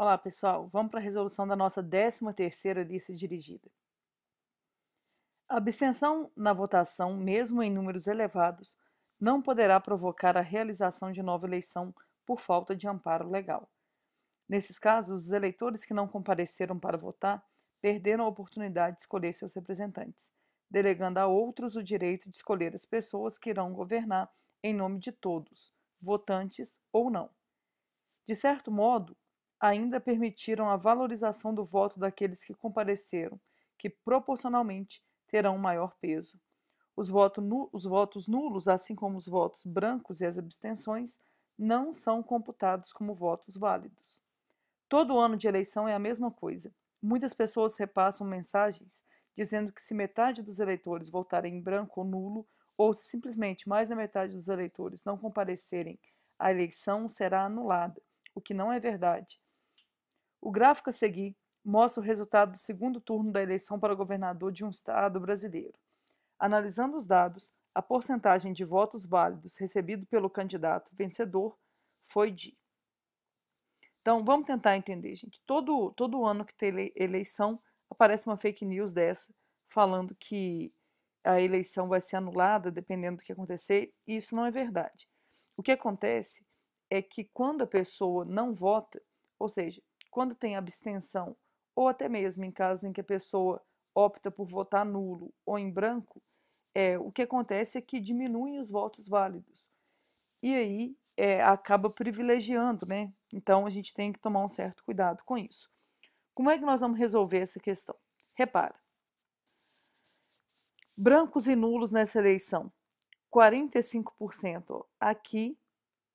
Olá, pessoal. Vamos para a resolução da nossa 13ª lista dirigida. A abstenção na votação, mesmo em números elevados, não poderá provocar a realização de nova eleição por falta de amparo legal. Nesses casos, os eleitores que não compareceram para votar perderam a oportunidade de escolher seus representantes, delegando a outros o direito de escolher as pessoas que irão governar em nome de todos, votantes ou não. De certo modo, ainda permitiram a valorização do voto daqueles que compareceram, que proporcionalmente terão maior peso. Os votos nulos, assim como os votos brancos e as abstenções, não são computados como votos válidos. Todo ano de eleição é a mesma coisa. Muitas pessoas repassam mensagens dizendo que se metade dos eleitores votarem em branco ou nulo, ou se simplesmente mais da metade dos eleitores não comparecerem, a eleição será anulada, o que não é verdade. O gráfico a seguir mostra o resultado do segundo turno da eleição para governador de um estado brasileiro. Analisando os dados, a porcentagem de votos válidos recebido pelo candidato vencedor foi de. Então, vamos tentar entender, gente. Todo ano que tem eleição, aparece uma fake news dessa, falando que a eleição vai ser anulada, dependendo do que acontecer, e isso não é verdade. O que acontece é que quando a pessoa não vota, ou seja, quando tem abstenção, ou até mesmo em casos em que a pessoa opta por votar nulo ou em branco, o que acontece é que diminuem os votos válidos. E aí acaba privilegiando, né? Então a gente tem que tomar um certo cuidado com isso. Como é que nós vamos resolver essa questão? Repara, brancos e nulos nessa eleição, 45% aqui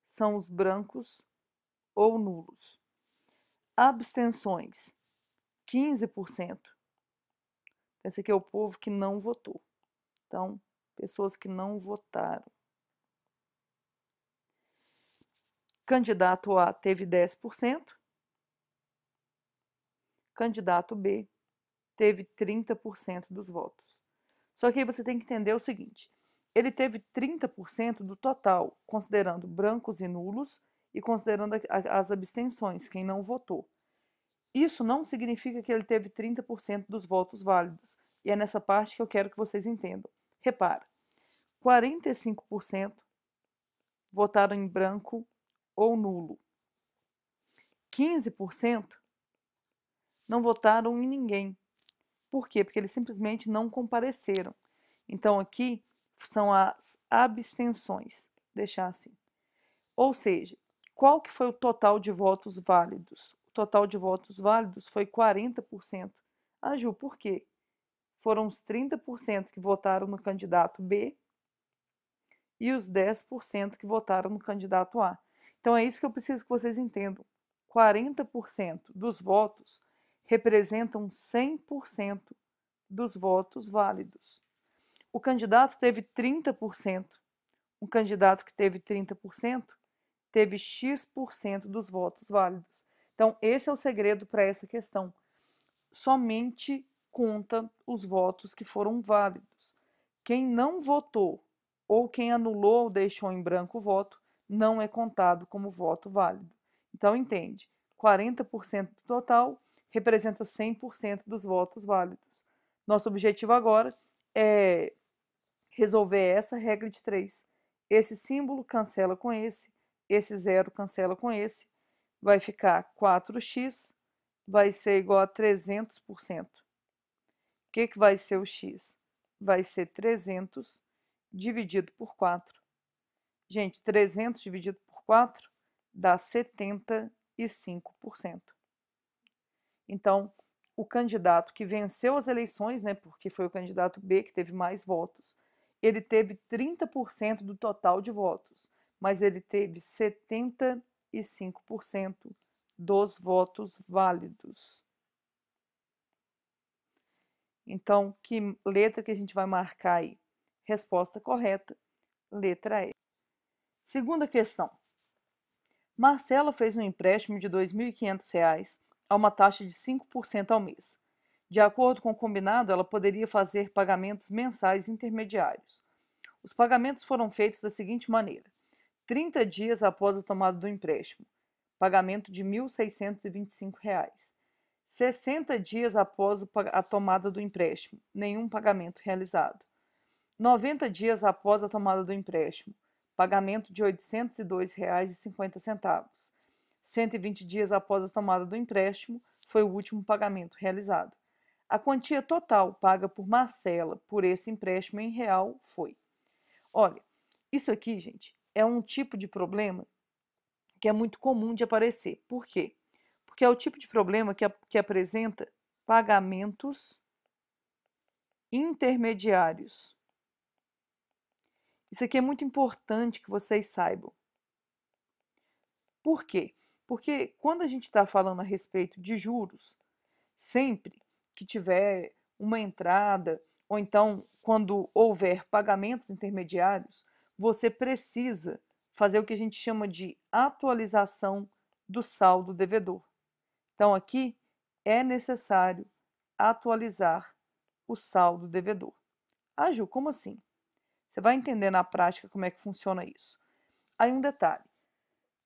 são os brancos ou nulos. Abstenções, 15%. Esse aqui é o povo que não votou. Então, pessoas que não votaram. Candidato A teve 10%. Candidato B teve 30% dos votos. Só que aí você tem que entender o seguinte: ele teve 30% do total, considerando brancos e nulos e considerando as abstenções, quem não votou. Isso não significa que ele teve 30% dos votos válidos. E é nessa parte que eu quero que vocês entendam. Repara, 45% votaram em branco ou nulo. 15% não votaram em ninguém. Por quê? Porque eles simplesmente não compareceram. Então, aqui são as abstenções. Deixar assim. Ou seja, qual que foi o total de votos válidos? O total de votos válidos foi 40%. Ah, Ju, por quê? Foram os 30% que votaram no candidato B e os 10% que votaram no candidato A. Então é isso que eu preciso que vocês entendam. 40% dos votos representam 100% dos votos válidos. O candidato teve 30%. Um candidato que teve 30% teve X% dos votos válidos. Então, esse é o segredo para essa questão. Somente conta os votos que foram válidos. Quem não votou ou quem anulou ou deixou em branco o voto não é contado como voto válido. Então, entende? 40% do total representa 100% dos votos válidos. Nosso objetivo agora é resolver essa regra de 3. Esse símbolo cancela com esse zero cancela com esse, vai ficar 4x, vai ser igual a 300%. O que vai ser o x? Vai ser 300 dividido por 4. Gente, 300 dividido por 4 dá 75%. Então, o candidato que venceu as eleições, né, porque foi o candidato B que teve mais votos, ele teve 30% do total de votos, mas ele teve 75% dos votos válidos. Então, que letra que a gente vai marcar aí? Resposta correta, letra E. Segunda questão. Marcela fez um empréstimo de R$ 2.500 a uma taxa de 5% ao mês. De acordo com o combinado, ela poderia fazer pagamentos mensais intermediários. Os pagamentos foram feitos da seguinte maneira: 30 dias após a tomada do empréstimo, pagamento de R$ 1.625. 60 dias após a tomada do empréstimo, nenhum pagamento realizado. 90 dias após a tomada do empréstimo, pagamento de R$ 802,50. 120 dias após a tomada do empréstimo, foi o último pagamento realizado. A quantia total paga por Marcela por esse empréstimo em real foi. Olha, isso aqui, gente, é um tipo de problema que é muito comum de aparecer. Por quê? Porque é o tipo de problema que apresenta pagamentos intermediários. Isso aqui é muito importante que vocês saibam. Por quê? Porque quando a gente está falando a respeito de juros, sempre que tiver uma entrada, ou então quando houver pagamentos intermediários, você precisa fazer o que a gente chama de atualização do saldo devedor. Então, aqui é necessário atualizar o saldo devedor. Ah, Ju, como assim? Você vai entender na prática como é que funciona isso. Aí um detalhe.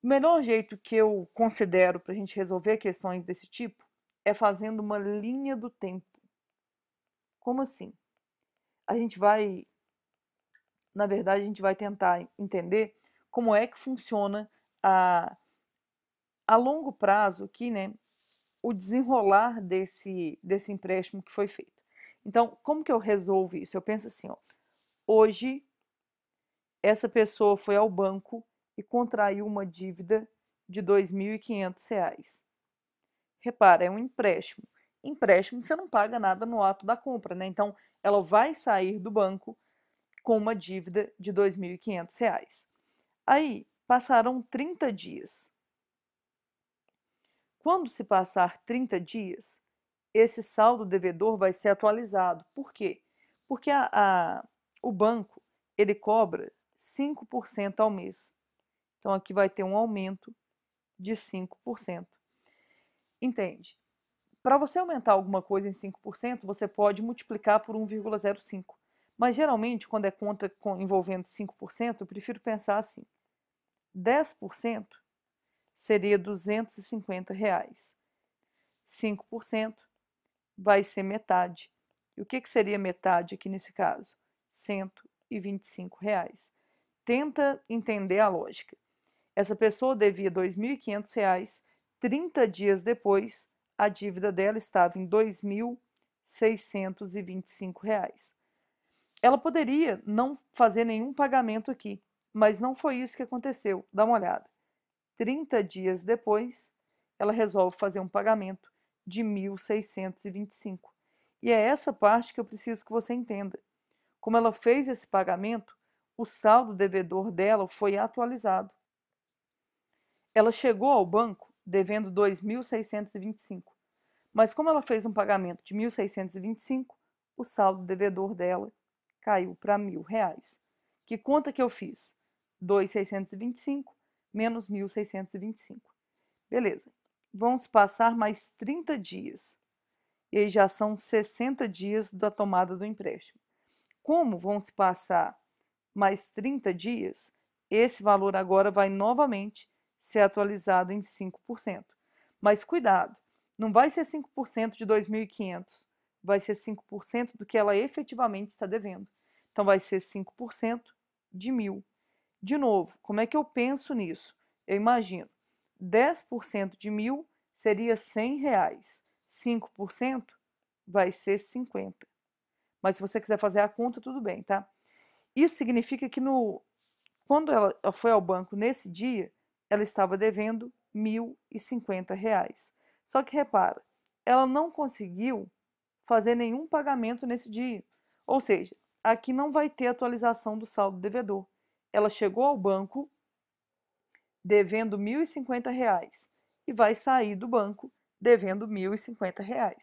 O melhor jeito que eu considero para a gente resolver questões desse tipo é fazendo uma linha do tempo. Como assim? Na verdade, a gente vai tentar entender como é que funciona a longo prazo aqui, né, o desenrolar desse empréstimo que foi feito. Então, como que eu resolvo isso? Eu penso assim, ó, hoje essa pessoa foi ao banco e contraiu uma dívida de R$ 2.500. Repara, é um empréstimo. Empréstimo você não paga nada no ato da compra, né? Então, ela vai sair do banco com uma dívida de R$ 2.500. Aí, passaram 30 dias. Quando se passar 30 dias, esse saldo devedor vai ser atualizado. Por quê? Porque o banco ele cobra 5% ao mês. Então, aqui vai ter um aumento de 5%. Entende? Para você aumentar alguma coisa em 5%, você pode multiplicar por 1,05. Mas, geralmente, quando é conta envolvendo 5%, eu prefiro pensar assim. 10% seria R$ 250. 5% vai ser metade. E o que seria metade aqui nesse caso? R$ 125. Tenta entender a lógica. Essa pessoa devia R$ 2.500, 30 dias depois, a dívida dela estava em R$ 2.625. Ela poderia não fazer nenhum pagamento aqui, mas não foi isso que aconteceu. Dá uma olhada. 30 dias depois, ela resolve fazer um pagamento de R$ 1.625. E é essa parte que eu preciso que você entenda. Como ela fez esse pagamento, o saldo devedor dela foi atualizado. Ela chegou ao banco devendo R$ 2.625, mas como ela fez um pagamento de R$ 1.625, o saldo devedor dela caiu para R$ 1.000. Que conta que eu fiz? 2.625 menos 1.625. Beleza. Vamos passar mais 30 dias. E aí já são 60 dias da tomada do empréstimo. Como vão se passar mais 30 dias, esse valor agora vai novamente ser atualizado em 5%. Mas cuidado, não vai ser 5% de 2.500, vai ser 5% do que ela efetivamente está devendo. Então vai ser 5% de 1.000. De novo, como é que eu penso nisso? Eu imagino, 10% de 1.000 seria R$ 100. 5% vai ser 50. Mas se você quiser fazer a conta, tudo bem, tá? Isso significa que quando ela foi ao banco nesse dia, ela estava devendo R$ 1.050. Só que repara, ela não conseguiu fazer nenhum pagamento nesse dia. Ou seja, aqui não vai ter atualização do saldo devedor. Ela chegou ao banco devendo R$ 1.050 e vai sair do banco devendo R$ 1.050.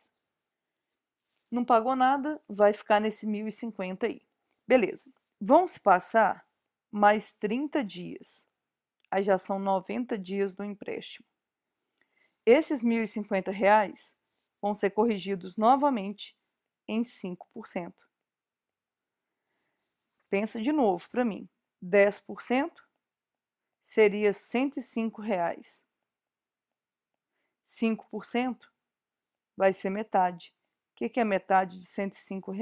Não pagou nada, vai ficar nesse 1.050 aí. Beleza. Vão se passar mais 30 dias. Aí já são 90 dias do empréstimo. Esses R$ 1.050 vão ser corrigidos novamente em 5%. Pensa de novo para mim. 10% seria R$ 105. 5% vai ser metade. O que é metade de R$ 105?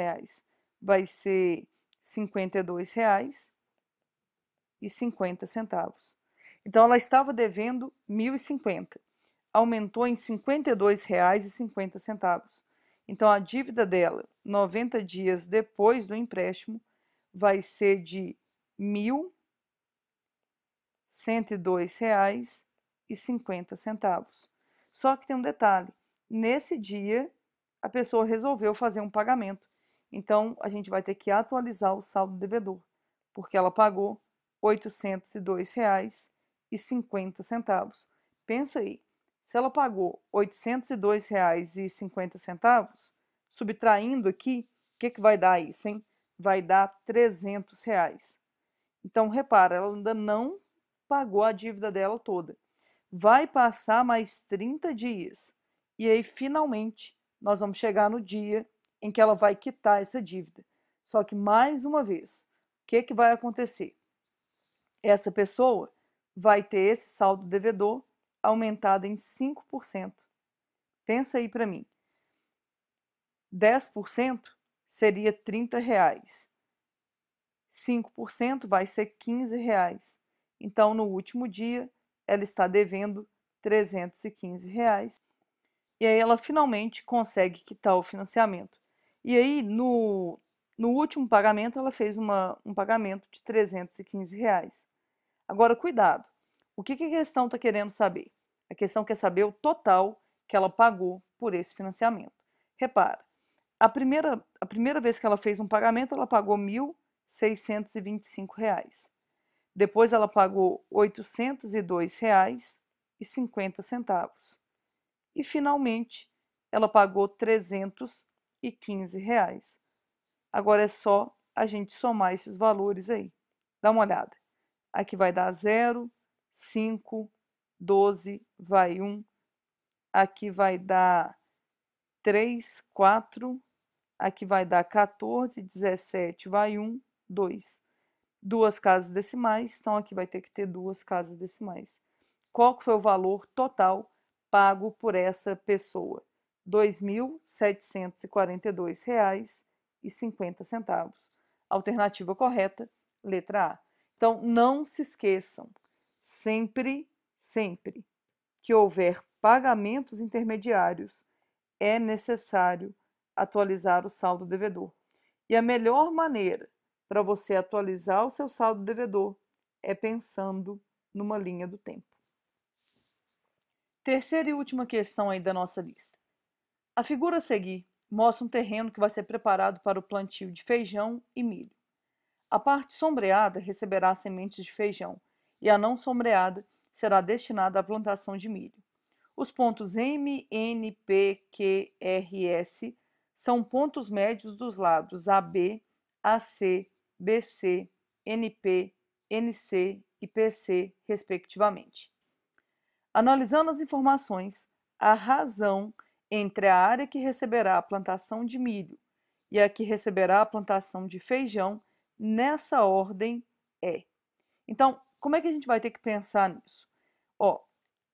Vai ser R$ 52,50. Então, ela estava devendo R$ 1.050. Aumentou em R$ 52,50. Então, a dívida dela, 90 dias depois do empréstimo, vai ser de R$ 1.102,50. Só que tem um detalhe: nesse dia, a pessoa resolveu fazer um pagamento. Então, a gente vai ter que atualizar o saldo devedor, porque ela pagou R$ 802,50. Pensa aí, se ela pagou R$ 802,50, subtraindo aqui, o que vai dar isso, hein? Vai dar R$ 300. Então, repara, ela ainda não pagou a dívida dela toda. Vai passar mais 30 dias. E aí, finalmente, nós vamos chegar no dia em que ela vai quitar essa dívida. Só que, mais uma vez, o que vai acontecer? Essa pessoa vai ter esse saldo devedor aumentado em 5%. Pensa aí para mim. 10% seria R$ 30. 5% vai ser R$ 15. Então, no último dia, ela está devendo R$ 315. E aí ela finalmente consegue quitar o financiamento. E aí, no último pagamento, ela fez um pagamento de R$ 315. Agora, cuidado. O que a questão está querendo saber? A questão quer saber o total que ela pagou por esse financiamento. Repara, a primeira vez que ela fez um pagamento, ela pagou R$ 1.625. Depois ela pagou R$ 802,50. E finalmente ela pagou R$ 315. Agora é só a gente somar esses valores aí. Dá uma olhada. Aqui vai dar 0, 5, 12, vai 1. Aqui vai dar 3, 4. Aqui vai dar 14, 17, vai 1, 2. Duas casas decimais, então aqui vai ter que ter duas casas decimais. Qual que foi o valor total pago por essa pessoa? R$ 2.742,50. Alternativa correta, letra A. Então, não se esqueçam, sempre que houver pagamentos intermediários, é necessário atualizar o saldo devedor. E a melhor maneira para você atualizar o seu saldo devedor é pensando numa linha do tempo. Terceira e última questão aí da nossa lista. A figura a seguir mostra um terreno que vai ser preparado para o plantio de feijão e milho. A parte sombreada receberá sementes de feijão e a não sombreada será destinada à plantação de milho. Os pontos M, N, P, Q, R, S são pontos médios dos lados AB, AC, BC, NP, NC e PC, respectivamente. Analisando as informações, a razão entre a área que receberá a plantação de milho e a que receberá a plantação de feijão nessa ordem é. Então, como é que a gente vai ter que pensar nisso? Ó,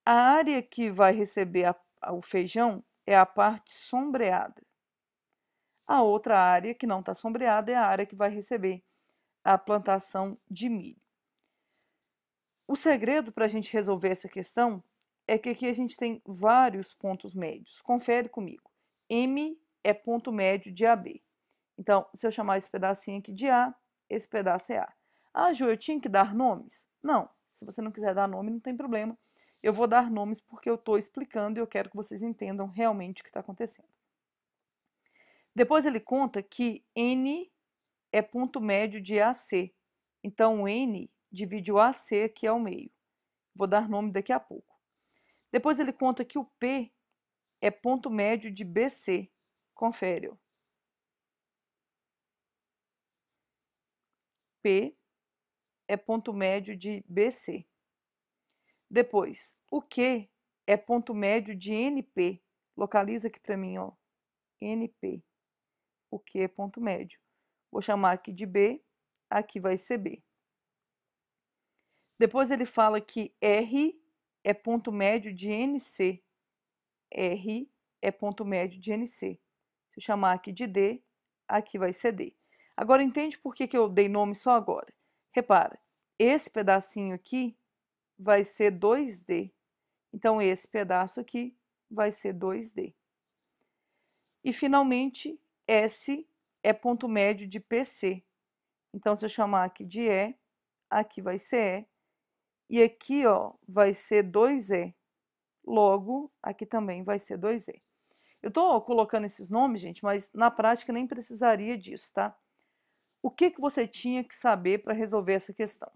a área que vai receber o feijão é a parte sombreada. A outra área que não está sombreada é a área que vai receber a plantação de milho. O segredo para a gente resolver essa questão é que aqui a gente tem vários pontos médios. Confere comigo. M é ponto médio de AB. Então, se eu chamar esse pedacinho aqui de A, esse pedaço é A. Ah, Ju, eu tinha que dar nomes? Não. Se você não quiser dar nome, não tem problema. Eu vou dar nomes porque eu estou explicando e eu quero que vocês entendam realmente o que está acontecendo. Depois ele conta que N é ponto médio de AC. Então, o N divide o AC aqui ao meio. Vou dar nome daqui a pouco. Depois ele conta que o P é ponto médio de BC. Confere. Ó. P é ponto médio de BC. Depois, o Q é ponto médio de NP. Localiza aqui para mim, ó. NP. O Q é ponto médio. Vou chamar aqui de B, aqui vai ser B. Depois ele fala que R é ponto médio de NC. R é ponto médio de NC. Se eu chamar aqui de D, aqui vai ser D. Agora, entende por que eu dei nome só agora? Repara, esse pedacinho aqui vai ser 2D. Então, esse pedaço aqui vai ser 2D. E, finalmente, S é ponto médio de PC. Então, se eu chamar aqui de E, aqui vai ser E. E aqui, ó, vai ser 2E. Logo, aqui também vai ser 2E. Eu estou colocando esses nomes, gente, mas na prática nem precisaria disso, tá? O que você tinha que saber para resolver essa questão?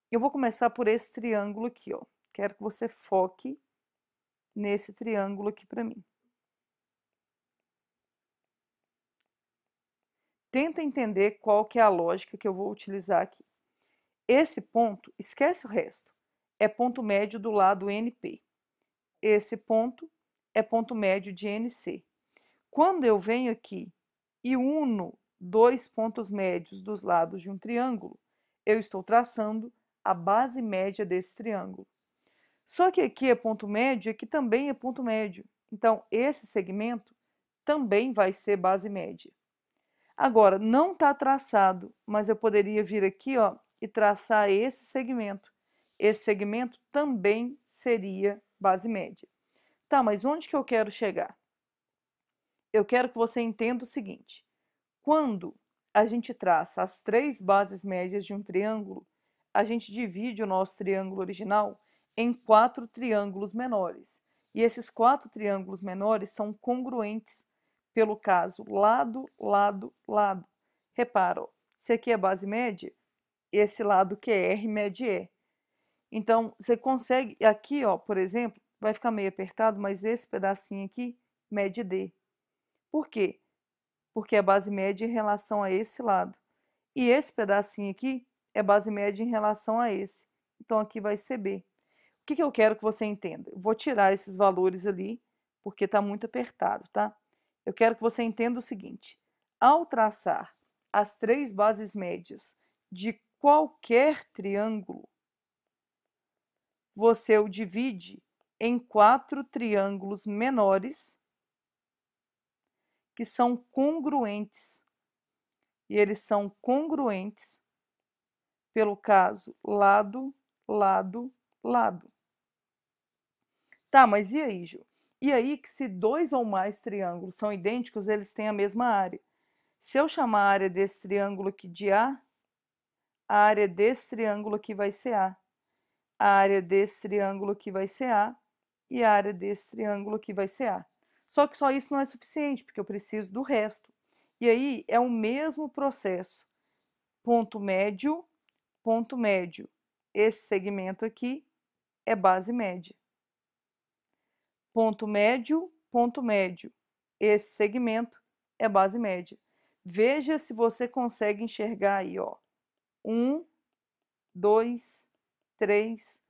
Eu vou começar por esse triângulo aqui, ó. Quero que você foque nesse triângulo aqui para mim. Tenta entender qual que é a lógica que eu vou utilizar aqui. Esse ponto, esquece o resto, é ponto médio do lado NP. Esse ponto é ponto médio de NC. Quando eu venho aqui e uno dois pontos médios dos lados de um triângulo, eu estou traçando a base média desse triângulo. Só que aqui é ponto médio e aqui também é ponto médio. Então, esse segmento também vai ser base média. Agora, não está traçado, mas eu poderia vir aqui, ó, e traçar esse segmento. Esse segmento também seria base média. Tá, mas onde que eu quero chegar? Eu quero que você entenda o seguinte. Quando a gente traça as três bases médias de um triângulo, a gente divide o nosso triângulo original em 4 triângulos menores. E esses 4 triângulos menores são congruentes pelo caso lado, lado, lado. Repara, ó, se aqui é base média, esse lado que é R mede E. Então, você consegue, aqui, ó, por exemplo, vai ficar meio apertado, mas esse pedacinho aqui mede D. Por quê? Porque é base média em relação a esse lado. E esse pedacinho aqui é base média em relação a esse. Então, aqui vai ser B. O que eu quero que você entenda? Eu vou tirar esses valores ali, porque está muito apertado, tá? Eu quero que você entenda o seguinte. Ao traçar as três bases médias de qualquer triângulo, você o divide em 4 triângulos menores que são congruentes. E eles são congruentes pelo caso lado, lado, lado. Tá, mas e aí, Ju? E aí que se dois ou mais triângulos são idênticos, eles têm a mesma área. Se eu chamar a área desse triângulo aqui de A área desse triângulo aqui vai ser A. A área desse triângulo aqui vai ser A. E a área desse triângulo aqui vai ser A. Só que só isso não é suficiente, porque eu preciso do resto. E aí é o mesmo processo. Ponto médio, ponto médio. Esse segmento aqui é base média. Ponto médio, ponto médio. Esse segmento é base média. Veja se você consegue enxergar aí, ó. 1, 2, 3,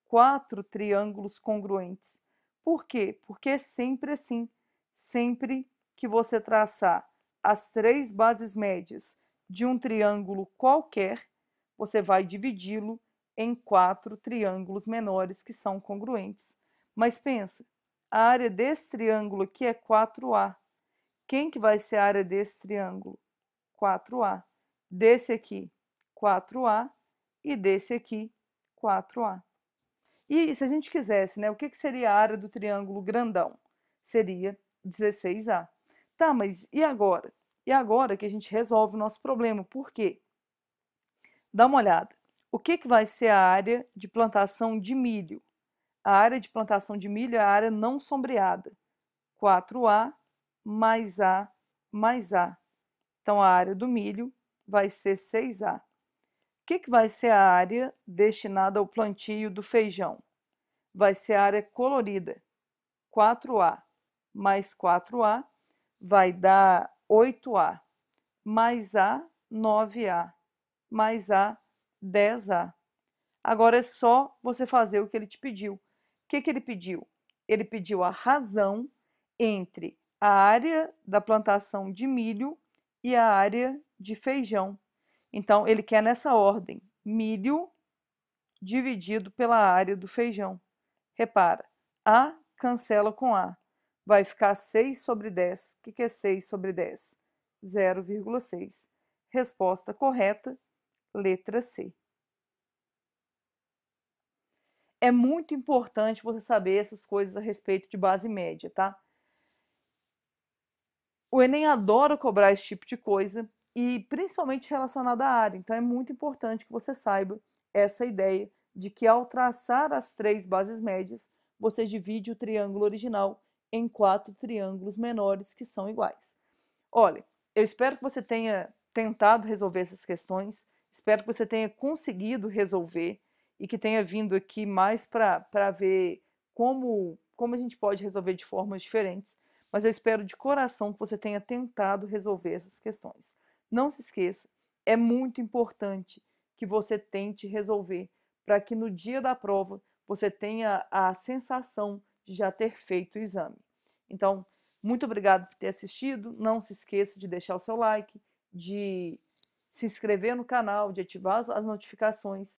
4 triângulos congruentes. Por quê? Porque é sempre assim. Sempre que você traçar as três bases médias de um triângulo qualquer, você vai dividi-lo em 4 triângulos menores que são congruentes. Mas pensa, a área desse triângulo aqui é 4A. Quem que vai ser a área desse triângulo? 4A. Desse aqui, 4A. E desse aqui, 4A. E se a gente quisesse, né, o que seria a área do triângulo grandão? Seria 16A. Tá, mas e agora? E agora que a gente resolve o nosso problema. Por quê? Dá uma olhada. O que vai ser a área de plantação de milho? A área de plantação de milho é a área não sombreada. 4A mais A mais A. Então, a área do milho vai ser 6A. O que vai ser a área destinada ao plantio do feijão? Vai ser a área colorida. 4A mais 4A vai dar 8A. Mais A, 9A. Mais A, 10A. Agora é só você fazer o que ele te pediu. O que ele pediu? Ele pediu a razão entre a área da plantação de milho e a área de feijão. Então, ele quer nessa ordem: milho dividido pela área do feijão. Repara, A cancela com A. vai ficar 6 sobre 10. O que é 6 sobre 10? 0,6. Resposta correta, letra C. É muito importante você saber essas coisas a respeito de base média, tá? O Enem adora cobrar esse tipo de coisa, e principalmente relacionada à área. Então é muito importante que você saiba essa ideia de que ao traçar as 3 bases médias, você divide o triângulo original em 4 triângulos menores que são iguais. Olha, eu espero que você tenha tentado resolver essas questões, espero que você tenha conseguido resolver e que tenha vindo aqui mais para ver como a gente pode resolver de formas diferentes, mas eu espero de coração que você tenha tentado resolver essas questões. Não se esqueça, é muito importante que você tente resolver, para que no dia da prova você tenha a sensação de já ter feito o exame. Então, muito obrigado por ter assistido. Não se esqueça de deixar o seu like, de se inscrever no canal, de ativar as notificações